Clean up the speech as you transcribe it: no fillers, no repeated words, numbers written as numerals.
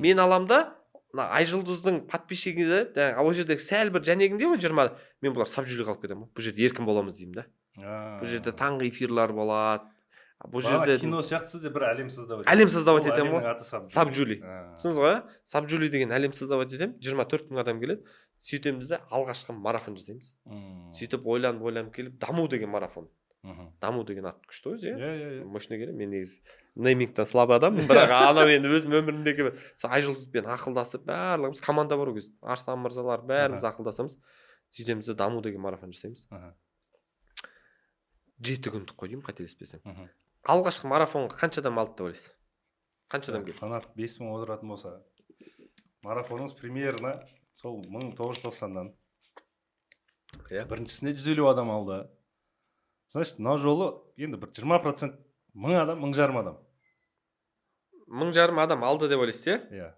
Мен аламда Айжұлдыздың подписчигі ол жердегі сәл бір жәнегінде ғой 20, мен бұлар сабжүлі қалып кетемін. Бұл жерде еркін боламыз деймін да. Бұл жерде таңғы эфирлар болады. Бұл жерде кино сияқты сізде бір әлем создавать әлем создавать етемін ғой. аты Сабжүли. Түсінсіз ғой? Сабжүли деген әлем создавать етемін. 24 мың адам келеді. Сөйтеміз де алғашқы марафон жасаймыз. Сөйтіп ойланып келіп, даму деген марафон. Даму деген ат күшті өзі, иә? Мощный келем. Мен негізі неймингтен слабый адаммын, бірақ анау енді өзім өмірімдегі Айжұлдызбен ақылдасып, барлығымыз команда бар ол кезде. Арслан мырзалар бәріміз ақылдасамыз. Сөйтеміз де даму деген марафон жасаймыз. 7 күндік қой деймін, қателеспесем. Алғашқы марафонға қанша адам алды деп ойлайсыз? Қанша адам келді? Фанат 5 мың отыратын болса, марафоныңыз примерно сол 1990-дан. Біріншісіне 150 адам алды. Значит, мына жолы енді бір 20% 1000 адам, 1000 жарым адам. 1000 жарым адам алды деп ойлайсыз, иә? Иә.